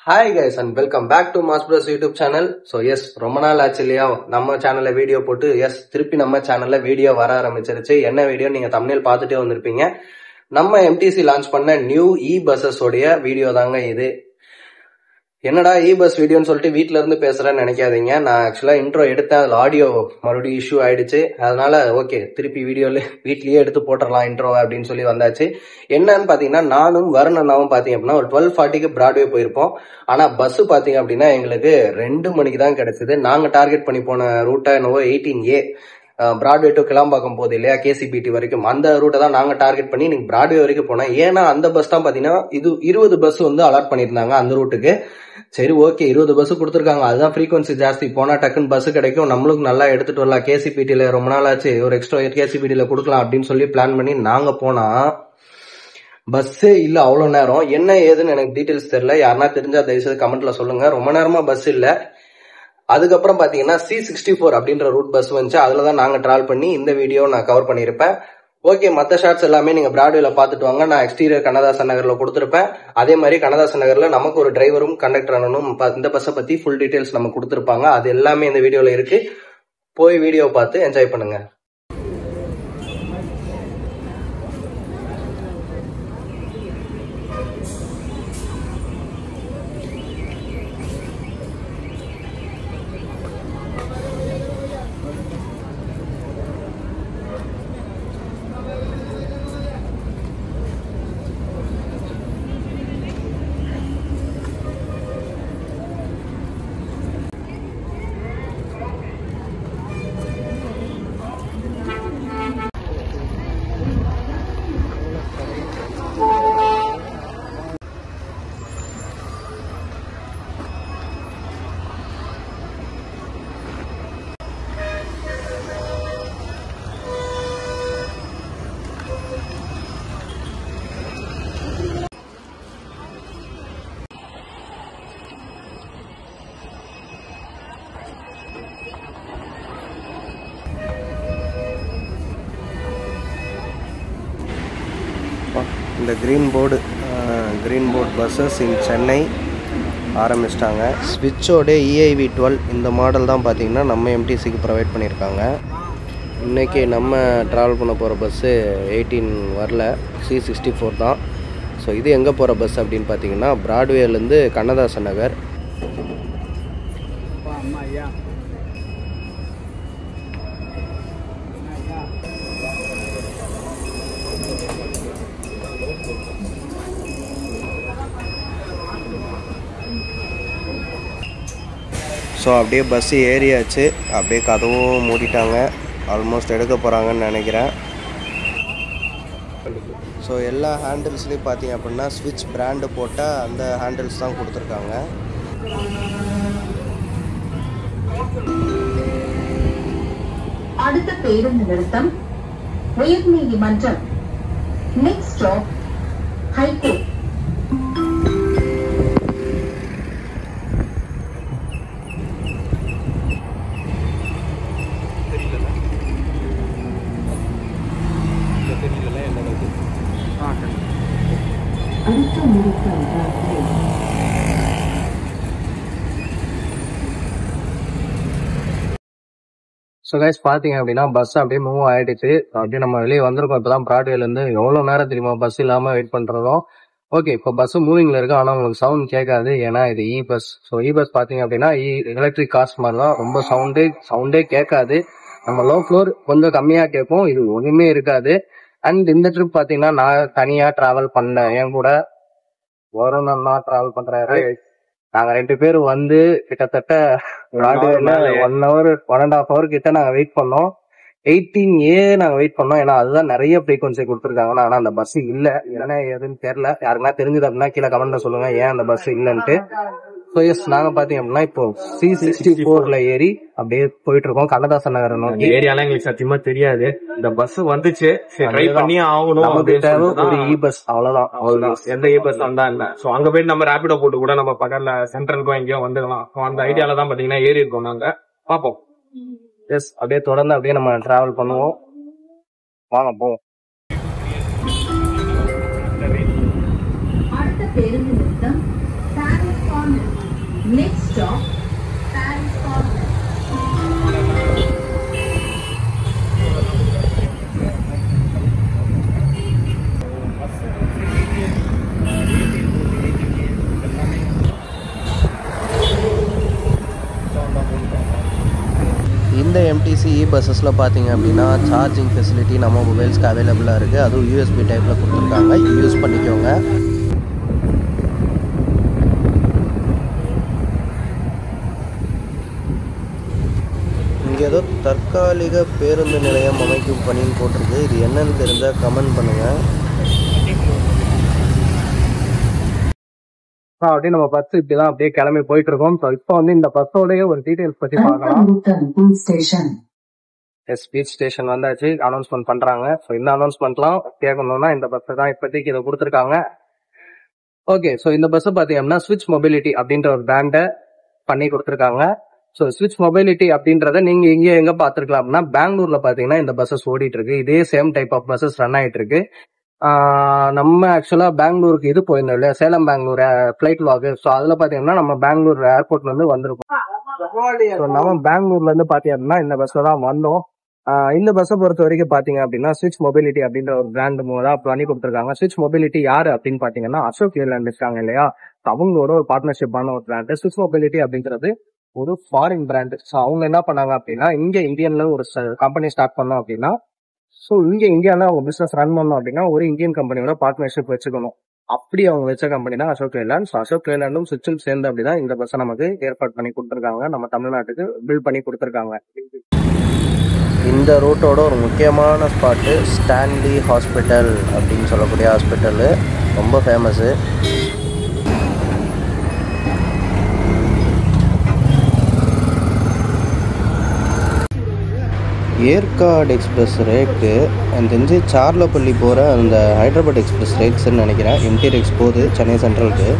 Hi guys and welcome back to Mass Bros YouTube channel. So yes, ரொம்ப நாள் ஆச்சு இல்லையா நம்ம சேனல்ல வீடியோ போட்டு. எஸ் திருப்பி நம்ம சேனல்ல வீடியோ வர ஆரம்பிச்சிருச்சு. என்ன வீடியோ நீங்க thumbnail பார்த்துட்டே வந்திருப்பீங்க. நம்ம MTC லான்ச் பண்ண நியூ e-buses உடைய வீடியோ தாங்க இது. என்னடா e-bus வீடியோன்னு சொல்லிட்டு வீட்ல இருந்து பேசுறேன்னு நினைக்காதீங்க. நான் ஆக்சுவலா இன்ட்ரோ எடுத்தேன், அதுல ஆடியோ மறுபடியும் இஷ்யூ ஆயிடுச்சு. அதனால ஓகே திருப்பி வீடியோல வீட்லயே எடுத்து போட்டுடலாம் இன்ட்ரோ அப்படின்னு சொல்லி வந்தாச்சு. என்னன்னு பாத்தீங்கன்னா நானும் வருணனாவும் பாத்தீங்க அப்படின்னா ஒரு 12:40க்கு பிராட்வே போயிருப்போம். ஆனா பஸ் பாத்தீங்க அப்படின்னா எங்களுக்கு 2 மணிக்கு தான் கிடைச்சது. நாங்க டார்கெட் பண்ணி போன ரூட்டா என்னவோ 18A பிராட்வே டு கிளாம்பாக்கம் போகுது இல்லையா, KCPT வரைக்கும் அந்த ரூட்டை தான் நாங்க டார்கெட் பண்ணி நீங்க பிராட்வே வரைக்கும் போனோம். ஏன்னா அந்த பஸ் தான் பாத்தீங்கன்னா இது 20 பஸ் வந்து அலாட் பண்ணியிருந்தாங்க அந்த ரூட்டுக்கு. சரி ஓகே 20 பஸ் கொடுத்துருக்காங்க, அதுதான் ஃப்ரீக்வன்சி ஜாஸ்தி, போனா டக்குன்னு பஸ் கிடைக்கும், நம்மளுக்கு நல்லா எடுத்துட்டு வரலாம், KCPTல ரொம்ப நாள் ஆச்சு ஒரு எக்ஸ்ட்ரா KCPTல கொடுக்கலாம் அப்படின்னு சொல்லி பிளான் பண்ணி நாங்க போனா பஸ்ஸே இல்ல. அவ்வளவு நேரம் என்ன ஏதுன்னு எனக்கு டீடைல்ஸ் தெரியல, யாருன்னா தெரிஞ்சா தயவுசெய்து கமெண்ட்ல சொல்லுங்க. ரொம்ப நேரமா பஸ் இல்ல. அதுக்கப்புறம் பாத்தீங்கன்னா C64 அப்படின்ற ரூட் பஸ் வந்துச்சு, அதுலதான் நாங்க டிராவல் பண்ணி இந்த வீடியோ நான் கவர் பண்ணிருப்பேன். ஓகே மற்ற ஷார்ட்ஸ் எல்லாமே நீங்க பிராட்வேல பாத்துட்டு வாங்க. நான் எக்ஸ்டீரியர் கண்ணதாசன் நகர்ல கொடுத்திருப்பேன். அதே மாதிரி கண்ணதாசன் நகர்ல நமக்கு ஒரு டிரைவரும் கண்டக்டரும் இந்த பஸ்ஸை பத்தி ஃபுல் டீடைல்ஸ் நம்ம கொடுத்திருப்பாங்க. அது எல்லாமே இந்த வீடியோல இருக்கு. போய் வீடியோ பார்த்து என்ஜாய் பண்ணுங்க. இந்த கிரீன் போர்டு பஸ்ஸஸ் இன் சென்னை ஆரம்பிச்சிட்டாங்க. ஸ்விட்சோட EIV12 இந்த மாடல் தான் பார்த்தீங்கன்னா நம்ம MTCக்கு ப்ரொவைட் பண்ணியிருக்காங்க. இன்றைக்கி நம்ம ட்ராவல் பண்ண போகிற பஸ்ஸு 18 வரல, C64 தான். ஸோ இது எங்கே போகிற பஸ் அப்படின்னு பார்த்தீங்கன்னா பிராட்வேலேருந்து கண்ணதாசன் நகர். ஸோ அப்படியே பஸ்ஸு ஏறியாச்சு, அப்படியே கதவும் மூடிட்டாங்க, ஆல்மோஸ்ட் எடுக்க போகிறாங்கன்னு நினைக்கிறேன். ஸோ எல்லா ஹேண்டில்ஸ்லேயும் பார்த்தீங்க அப்படின்னா ஸ்விட்ச் பிராண்டு போட்ட அந்த ஹேண்டில்ஸ் தான் கொடுத்துருக்காங்க. அடுத்த பேருந்து நிறுத்தம் உயர்நீதிமன்றம். Next stop high court. So guys பார்த்தீங்க அப்படின்னா பஸ் அப்படியே மூவ் ஆகிடுச்சு. அப்படியே நம்ம வெளியே வந்திருக்கோம். இப்போ தான் பிராட்வேலேருந்து எவ்வளோ நேரம் தெரியுமா பஸ் இல்லாமல் வெயிட் பண்ணுறதும். ஓகே இப்போ பஸ் மூவிங்கில் இருக்குது, ஆனால் உங்களுக்கு சவுண்ட் கேட்காது, ஏன்னா இது E-bus. ஸோ E-bus பார்த்தீங்க அப்படின்னா எலக்ட்ரிக் கார்ஸ் மாதிரி தான், ரொம்ப சவுண்டே கேட்காது. நம்ம லோ ஃப்ளோர் கொஞ்சம் கம்மியாக கேட்போம், இது ஒன்றுமே இருக்காது. அண்ட் இந்த ட்ரிப் பார்த்தீங்கன்னா நான் தனியாக ட்ராவல் பண்ணேன், என் கூட வருணன்னா ட்ராவல் பண்ணுறாரு. நாங்க 2 பேரும் வந்து கிட்டத்தட்ட 1 hour 1.5 hour கிட்ட நாங்க வெயிட் பண்ணோம். 18A நாங்க வெயிட் பண்ணோம், ஏன்னா அதுதான் நிறைய ஃப்ரீக்வன்சி கொடுத்துருக்காங்க. ஆனா அந்த பஸ் இல்ல, என்ன ஏதுன்னு தெரியல. யாருன்னா தெரிஞ்சது அப்படின்னா கீழே கமெண்ட்ல சொல்லுங்க ஏன் அந்த பஸ் இல்லைன்ட்டு. ஸோ எஸ் நாங்க பாத்தீங்க அப்படின்னா இப்போ C64ல ஏறி அப்படியே போயிட்டு இருக்கோம் கண்ணதாசன் நகர் நோக்கி. ஏரியாலாம் எங்களுக்கு சத்தியமா தெரியாது, இந்த பஸ் வந்துச்சு ட்ரை பண்ணி ஆகணும். ஒரு E-bus அவ்வளவுதான், எந்த E-bus வந்தா இல்ல. சோ அங்க போயிட்டு நம்ம ரேபிடோ போட்டு கூட நம்ம பக்கத்துல சென்ட்ரலுக்கும் எங்கேயோ வந்துக்கலாம். அந்த ஐடியால தான் பாத்தீங்கன்னா ஏறி இருக்கோம் நாங்க. பாப்போம். எஸ் அப்படியே தொடர்ந்து அப்படியே நம்ம டிராவல் பண்ணுவோம். வாங்க போவோம். அடுத்த பேருந்து நிறுத்தம் சாரிஸ்கான் Next stop, Paris Corner. இந்த எம்டிசி பஸ்ஸஸில் பார்த்தீங்க அப்படின்னா சார்ஜிங் ஃபெசிலிட்டி நம்ம மொபைல்ஸ்க்கு அவைலபிளாக இருக்குது. அதுவும் யூஎஸ்பி டைப்பில் கொடுத்துருக்காங்க, யூஸ் பண்ணிக்கோங்க. இங்கே ஏதோ தற்காலிக பேருந்து நிலையம் அமைக்கும் பணின்னு போட்டிருக்கு. இது என்னன்னு தெரிஞ்சால் கமெண்ட் பண்ணுங்கள். அப்படியே நம்ம பஸ் இப்படிதான் அப்படியே கிளம்பி போயிட்டு இருக்கோம். இப்போ வந்து இந்த பஸ்ஸோடைய ஒரு டீடைல்ஸ் பத்தி பார்க்கலாம். பீச் ஸ்டேஷன் வந்தாச்சு, அனௌன்ஸ்மெண்ட் பண்றாங்க. ஸோ இந்த அனௌன்ஸ்மெண்ட்லாம் கேட்கணும்னா இந்த பஸ் தான் இப்போதைக்கு இதை கொடுத்துருக்காங்க. ஓகே, ஸோ இந்த பஸ் பார்த்தீங்கன்னா ஸ்விட்ச் மொபிலிட்டி அப்படின்ற ஒரு பிராண்டை பண்ணி கொடுத்துருக்காங்க. ஸோ ஸ்விட்ச் மொபிலிட்டி அப்படின்றத நீங்க இங்கே எங்க பார்த்துருக்கலாம் அப்படின்னா பெங்களூர்ல பார்த்தீங்கன்னா இந்த பஸ்ஸஸ் ஓடிட்டு இருக்கு. இதே same type of buses run ஆயிட்டு இருக்கு. நம்ம ஆக்சுவலா பெங்களூருக்கு இது போயிருந்தோம் இல்லையா, Salem Bangalore flight log. So அதுல பாத்தீங்கன்னா நம்ம பெங்களூர் ஏர்போர்ட்ல இருந்து வந்திருக்கோம். நம்ம பெங்களூர்ல இருந்து பாத்தீங்கன்னா இந்த பஸ்ல தான் வந்தோம். இந்த பஸ்ஸை பொறுத்த வரைக்கும் பாத்தீங்க அப்படின்னா ஸ்விட்ச் மொபிலிட்டி அப்படின்ற ஒரு பிராண்ட் தான் பண்ணி கொடுத்துருக்காங்க. ஸ்விட்ச் மொபிலிட்டி யாரு அப்படின்னு பாத்தீங்கன்னா அசோக் லேலண்ட் இருக்காங்க இல்லையா, அவங்களோட ஒரு பார்ட்னர்ஷிப் ஆன ஒரு பிராண்ட். ஸ்விட்ச் மொபிலிட்டி அப்படிங்கிறது ஒரு ஃபாரின் பிராண்ட். ஸோ அவங்க என்ன பண்ணாங்க அப்படின்னா இங்க இந்தியன்ல ஒரு கம்பெனி ஸ்டார்ட் பண்ணோம் அப்படின்னா, ஸோ இங்க இந்தியாவில் அவங்க பிசினஸ் ரன் பண்ணோம் அப்படின்னா ஒரு இந்தியன் கம்பெனியோட பார்ட்னர்ஷிப் வச்சுக்கணும். அப்படி அவங்க வச்ச கம்பெனி தான் அசோக் லேலண்ட். ஸோ அசோக் லேலண்டும் சுவிட்சும் சேர்ந்து அப்படிதான் இந்த பஸ்ஸை நமக்கு ஏற்பாடு பண்ணி கொடுத்துருக்காங்க, நம்ம தமிழ்நாட்டுக்கு பில்ட் பண்ணி கொடுத்துருக்காங்க. இந்த ரூட்டோட ஒரு முக்கியமான ஸ்பாட்டு ஸ்டான்லி ஹாஸ்பிட்டல் அப்படின்னு சொல்லக்கூடிய ஹாஸ்பிட்டலு, ரொம்ப ஃபேமஸு. ஏற்காடு எக்ஸ்பிரஸ் ரேட்டு எனக்கு தெரிஞ்சு சார்லப்பள்ளி போகிற அந்த ஹைதராபாத் எக்ஸ்பிரஸ் ரேட்ஸ்ன்னு நினைக்கிறேன். எம்டிஆர் எக்ஸ் போகுது சென்னை சென்ட்ரலுக்கு.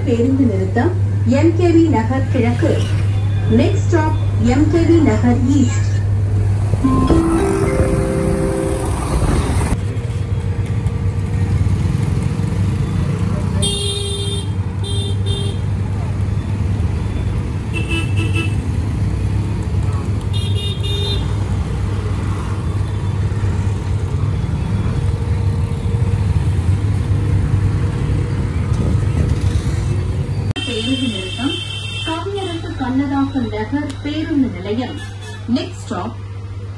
பேருந்து நிறுத்தம் எம்கேவி நகர் கிழக்கு. நெக்ஸ்ட் ஸ்டாப் எம்கேவி நகர் ஈஸ்ட். பேருந்து நிறுத்தம் கவியரசு கண்ணதாசன் நகர் பேருந்து நிலையம். நெக்ஸ்ட் ஸ்டாப்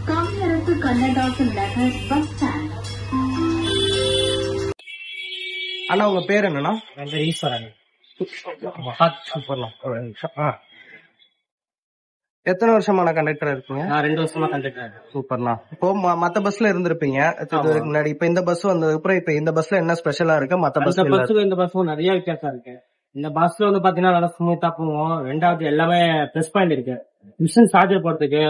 கவியரசு கண்ணதாசன் நகர் பஸ் ஸ்டாண்ட். அண்ணா உங்க பேர் என்னன்னா? ஈஸ்வரன். எத்தனை வருஷமான கண்டக்டர் இருக்கீங்க? நான் 2 வருஷமா கண்டக்டர். சூப்பர்ண்ணா. இப்போ மத்த பஸ்ல இருந்திருப்பீங்க முன்னாடி. இப்ப இந்த பஸ் வந்ததுக்கு அப்புறம் இப்ப இந்த பஸ்ல என்ன ஸ்பெஷலா இருக்கு மத்த பஸ்ல? இந்த பஸ்ஸும் நிறைய வித்தியாசம் இருக்கு. இந்த பஸ்ல வந்து பாத்தீங்கன்னா நல்லா ஸ்மூத்தா போவோம். ரெண்டாவது எல்லாமே பிளஸ் பாயிண்ட் இருக்கு. மிஷின் சார்ஜர் போறதுக்கு,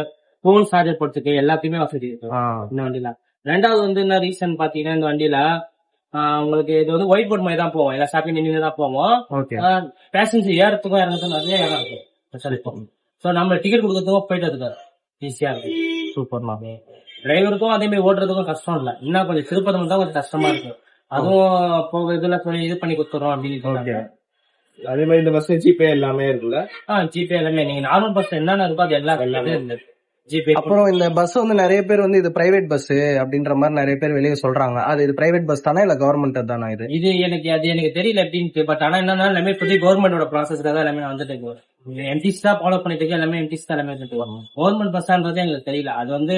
போன் சார்ஜர் போறதுக்கு எல்லாத்தையுமே வசதி இருக்கு இந்த வண்டியில. ரெண்டாவது வந்து என்ன ரீசன் பாத்தீங்கன்னா இந்த வண்டியில உங்களுக்கு இது வந்து ஒயிட் போர்ட் மாதிரி தான் போவோம். எல்லா ஸ்டாப்பிங் நின்று தான் போவோம். பேசஞ்சர் ஏறத்துக்கும் இறங்குறதுக்கும் நிறைய இடம் இருக்கும். சோ நம்ம டிக்கெட் கொடுக்கறதுக்கும் போயிட்டு இருக்காரு ஈஸியா இருக்கு. சூப்பர்ண்ணா. டிரைவருக்கும் அதே மாதிரி ஓட்டுறதுக்கும் கஷ்டம் இல்ல. இன்னும் கொஞ்சம் திருப்பதம் தான் கொஞ்சம் கஷ்டமா இருக்கு. அதுவும் போக இதுல சொல்லி இது பண்ணி கொடுத்துறோம் அப்படின்னு. அதே மாதிரி இந்த பஸ்ல ஜிபே எல்லாமே இருக்குல்ல? ஜிபே எல்லாமே நீங்க நார்மல் பஸ் என்னென்ன இருக்கோ அது எல்லாமே இருந்தது ஜிபே. அப்புறம் இந்த பஸ் வந்து நிறைய பேர் வந்து இது பிரைவேட் பஸ் அப்படின்ற மாதிரி நிறைய பேர் வெளியே சொல்றாங்க. அது இது பிரைவேட் பஸ் தானே இல்ல கவர்மெண்ட் தானா? இது எனக்கு தெரியல எப்படின்ட்டு. பட் ஆனா என்னன்னா எல்லாமே இப்போதைக்கு கவர்மெண்டோட ப்ராசஸ்ல தான் எல்லாமே வந்துட்டு இருக்கு. எம்டிஸ் தான் ஃபாலோ பண்ணிட்டு இருக்கு. எல்லாமே எம்டிஸ் தான் எல்லாமே வந்துட்டு வரும். கவர்மெண்ட் பஸ்ஸான்றது எங்களுக்கு தெரியல. அது வந்து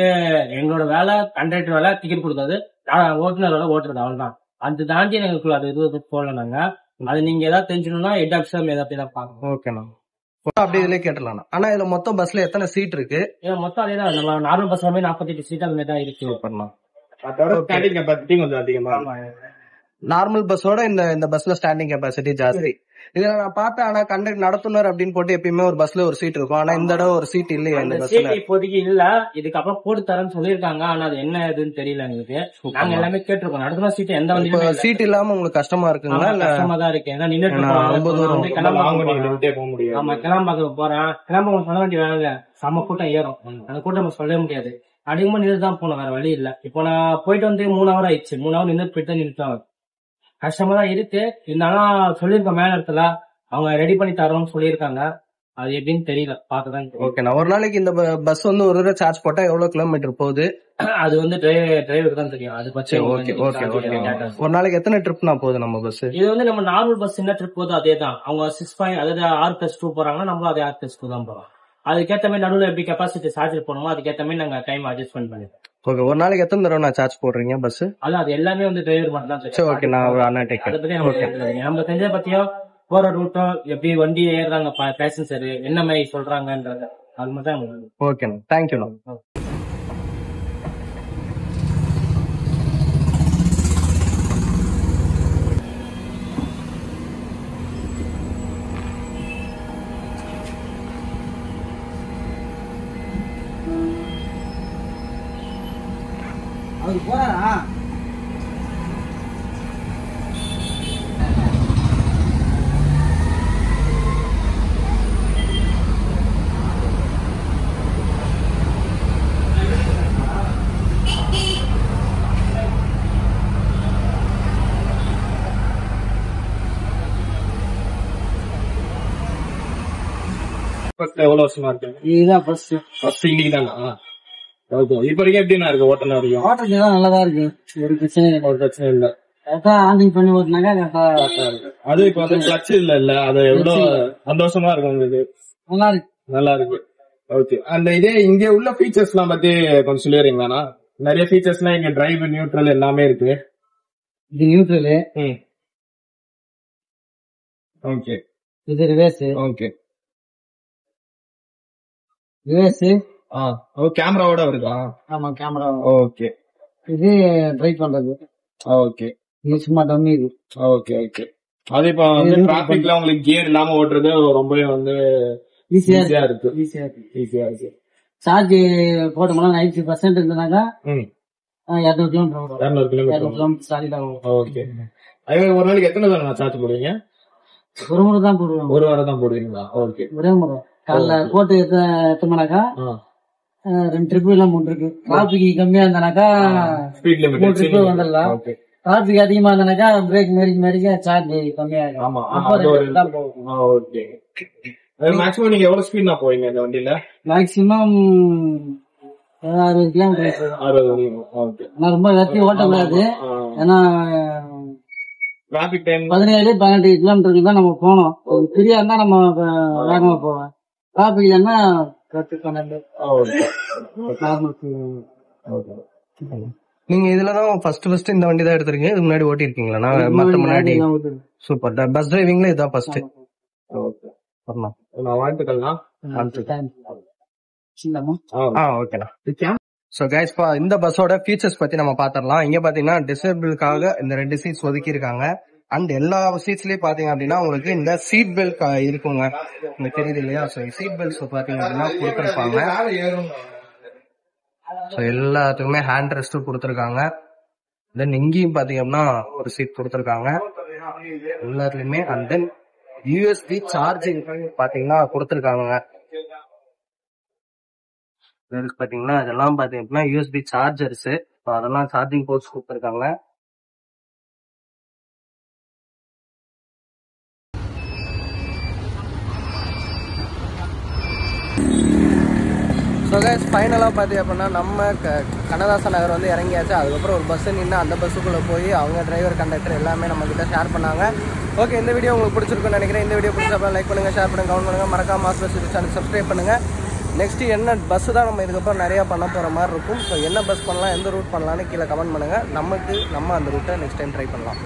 எங்களோட வேலை கண்டக்டர் வேலை டிக்கெட் கொடுக்காது, ஓட்டுநரோட ஓட்டுறது அவ்வளவுதான். அது தாண்டி எங்களுக்கு அது இது போடல. நாங்க அது நீங்க ஏதாவது தெரிஞ்சுக்கணும்னா ஹெட் ஆஃபீஸர் ஏதாவது தான் பார்க்கணும். ஓகேண்ணா. அப்படி இதுல கேட்டலாம். ஆனா இதுல மொத்தம் பஸ்ல எத்தனை சீட் இருக்கு? மொத்தம் அதேதான், நம்ம நார்மல் பஸ் 48 சீட் அந்த மாதிரி தான் இருக்கு. அதோட ஸ்டாண்டிங் கெபாசிட்டி கொஞ்சம் அதிகமா இருக்கு. நார்மல் பஸ்ஸோட இந்த பஸ்ல ஸ்டாண்டிங் கெபாசிட்டி ஜாஸ்தி. இதுல நான் பார்த்தேன், ஆனா கண்டக்டர் நடத்துனர் அப்படின்னு போட்டு எப்பயுமே ஒரு பஸ்ல ஒரு சீட் இருக்கும். ஆனா இந்த தடவை ஒரு சீட் இல்லையா இந்த பஸ்ல? இப்போதைக்கு இல்ல, இதுக்கப்புறம் போட்டு தரேன்னு சொல்லிருக்காங்க. ஆனா அது என்ன இதுன்னு தெரியல எங்களுக்கு. நாங்க எல்லாமே கேட்டிருக்கோம், நடத்துனர் சீட் எந்த வண்டியிலும் சீட் இல்லாம உங்களுக்கு கஷ்டமா இருக்குங்களா? இல்ல கஷ்டமா தான் இருக்கு. ஏன்னா நின்னுட்டு ரொம்ப தூரம் போக முடியாது. ஆமா, கிளம்பாக்க போறேன். கிளம்ப சொல்ல வேண்டிய வேலை, செம்ம கூட்டம் ஏறும். அந்த கூட்டம் நம்ம சொல்லவே முடியாது. அதிகமா நின்று தான் போகணும், வேற வழி இல்ல. இப்போ நான் போயிட்டு வந்து 3 hour ஆயிடுச்சு. 3 hour நின்று போயிட்டு தான் நின்றுட்டாங்க. கஷ்டமா தான் இருக்கு. இருந்தாலும் சொல்லியிருக்க மேல இடத்துல அவங்க ரெடி பண்ணி தரோம்னு சொல்லியிருக்காங்க. அது எப்படின்னு தெரியல, பாக்கதான். ஓகே. நான் ஒரு நாளைக்கு இந்த பஸ் வந்து ஒரு தடவை சார்ஜ் போட்டா எவ்வளவு கிலோமீட்டர் போகுது? அது வந்து டிரைவருக்கு தான் தெரியும். அது பற்றி ஓகே ஓகே ஓகே. ஒரு நாளைக்கு எத்தனை ட்ரிப் நான் போகுது நம்ம பஸ்? இது வந்து நம்ம நார்மல் பஸ் என்ன ட்ரிப் போகுது அதே தான். அவங்க 6 அதாவது 6+2 போறாங்கன்னா நம்மளும் அதே 6+2 தான் போறோம். அதுக்கேற்ற மாதிரி நடுவில் எப்படி கெப்பாசிட்டி சார்ஜ் போடணுமோ அதுக்கேற்ற மாதிரி நாங்க டைம் அட்ஜஸ்ட் பண்ணிப்போம். ஓகே. ஒரு நாளைக்கு எத்தனை தடவை நான் சார்ஜ் போடுறீங்க பஸ்? அது எல்லாமே வந்து டிரைவர் மட்டும் தான் தெரியும். ஓகே. நான் ஒரு அண்ணா டேக் அதை பத்தி நம்ம தெரிஞ்ச பத்தியோ போற ரூட்டும் எப்படி வண்டி ஏறுறாங்க பேசஞ்சர் என்ன மாதிரி சொல்றாங்கன்றது அது மட்டும் தான். ஓகேண்ணா, தேங்க்யூண்ணா. அவர் போறாரா? எவ்வளவு வருஷமா இருக்கு? இதுதான் ஃபர்ஸ்ட் இன்னைக்கு தானா? ஓகே. இப்ப வரைக்கும் எப்படின்னா இருக்கு ஓட்டல் வரைக்கும்? ஓட்டல் தான் நல்லதா இருக்கு, ஒரு பிரச்சனை இல்ல. அதான் ஆண்டிங் பண்ணி ஓட்டினாங்க கரெக்டா இருக்கு. அது இப்ப வந்து கிளட்ச் இல்ல, அது எவ்வளவு சந்தோஷமா இருக்கும் உங்களுக்கு? நல்லா இருக்கு. ஓகே. அந்த இதே இங்க உள்ள ஃபீச்சர்ஸ் எல்லாம் பத்தி கொஞ்சம் சொல்லிடுறீங்களா? நிறைய ஃபீச்சர்ஸ் எல்லாம் இங்க டிரைவ், நியூட்ரல் எல்லாமே இருக்கு. இது நியூட்ரல், ஓகே. இது ரிவர்ஸ், ஓகே. ரிவர்ஸ். கேமராவோட இருக்கா? ஆமா, கேமரா. ஓகே. இது டிரைவ் பண்றது. ஓகே. இது சும்மா டம்மி. இது ஓகே ஓகே. அது இப்ப வந்து டிராபிக்ல உங்களுக்கு கியர் இல்லாம ஓட்டுறது ரொம்பவே வந்து ஈஸியா இருக்கு. சார்ஜ் போட்டோம்னா 90% இருந்தனாக்கா 200 கிலோமீட்டர் சாலிட் ஆகும். ஓகே. ஒரு நாளைக்கு எத்தனை தடவை சார்ஜ் போடுவீங்க? ஒரு முறை தான் போடுவோம். ஒரு வாரம் தான் போடுவீங்களா? ஓகே. ஒரே முறை காலைல போட்டு எத்தோம்னாக்கா 2 ட்ரிப் இல்ல 3 ட்ரிப். டிராபிக் கம்மியா இருந்தானாக்கா ஸ்பீட் லிமிட் 3 ட்ரிப் வந்துடலாம். டிராபிக் அதிகமா இருந்தானாக்கா பிரேக் மேரிக்க சார்ஜ் கம்மியாகும். ஆமா. ஓகே. மேக்ஸிமம் நீங்க எவ்வளவு ஸ்பீட் தான் போவீங்க இந்த வண்டியில? Maximum 60 kilometre. 60. ஓகே. ஆனா ரொம்ப வேகமா ஓட்டக்கூடாது. ஏன்னா டிராபிக் டைம் 17-18 கிலோமீட்டருக்கு தான் நம்ம போனோம். ஃப்ரீயா இருந்தா நம்ம வேகமா போவோம். டிராபிக் இல்லைன்னா 10-12. நீங்க இதுலதான் ஃபர்ஸ்ட் இந்த வண்டி தான் எடுத்திருக்கீங்க? இதுக்கு முன்னாடி ஓட்டி இருக்கீங்களா? மத்த முன்னாடி சூப்பர். பஸ் டிரைவிங்ல இதான் ஃபர்ஸ்ட். ஓகே. வாழ்த்துக்கள்னா. ஓகேண்ணா. சோ கைஸ், இந்த பஸ்ஸோட ஃபீச்சர்ஸ் பத்தி நம்ம பாத்திரலாம். இங்க பாத்தீங்கன்னா டிசேபிளுக்காக இந்த 2 சீட்ஸ் ஒதுக்கி இருக்காங்க. அண்ட் எல்லா சீட்ஸ்லயும் பாத்தீங்க அப்படின்னா உங்களுக்கு இந்த சீட் பெல்ட் இருக்குங்க. உங்களுக்கு தெரியுது இல்லையா? சோ சீட் பெல்ட்ஸ் பாத்தீங்க அப்படின்னா கொடுத்துருப்பாங்க. சோ எல்லாத்துக்குமே ஹேண்ட் ரெஸ்டும் கொடுத்துருக்காங்க. தென் இங்கேயும் பாத்தீங்கன்னா ஒரு சீட் கொடுத்துருக்காங்க எல்லாத்துலயுமே. அண்ட் தென் யூஎஸ்பி சார்ஜிங் பாத்தீங்கன்னா கொடுத்துருக்காங்க. பாத்தீங்கன்னா இதெல்லாம் பாத்தீங்கன்னா யூஎஸ்பி சார்ஜர்ஸ், அதெல்லாம் சார்ஜிங் போர்ட்ஸ் கொடுத்துருக்காங்க. ஸோ கைஸ், ஃபைனலாக பார்த்தீங்க அப்படின்னா நம்ம கண்ணதாசன் நகர் வந்து இறங்கியாச்சு. அதுக்கப்புறம் ஒரு பஸ்ஸு நின்று அந்த பஸ்ஸுக்குள்ளே போய் அவங்க டிரைவர் கண்டக்டர் எல்லாமே நம்மக்கிட்ட ஷேர் பண்ணாங்க. ஓகே, இந்த வீடியோ உங்களுக்கு பிடிச்சிருக்குன்னு நினைக்கிறேன். இந்த வீடியோ பிடிச்சப்ப லைக் பண்ணுங்கள், ஷேர் பண்ணுங்கள், கமெண்ட் பண்ணுங்கள், மறக்காம மாஸ் பஸ் சேனல் சப்ஸ்கிரைப் பண்ணுங்கள். நெக்ஸ்ட் என்ன பஸ்ஸு தான் நம்ம இதுக்கப்புறம் நிறையா பண்ண போகிற மாதிரி இருக்கும். ஸோ என்ன பஸ் பண்ணலாம், எந்த ரூட் பண்ணலான்னு கீழே கமெண்ட் பண்ணுங்கள். நம்ம அந்த ரூட்டை நெக்ஸ்ட் டைம் ட்ரை பண்ணலாம்.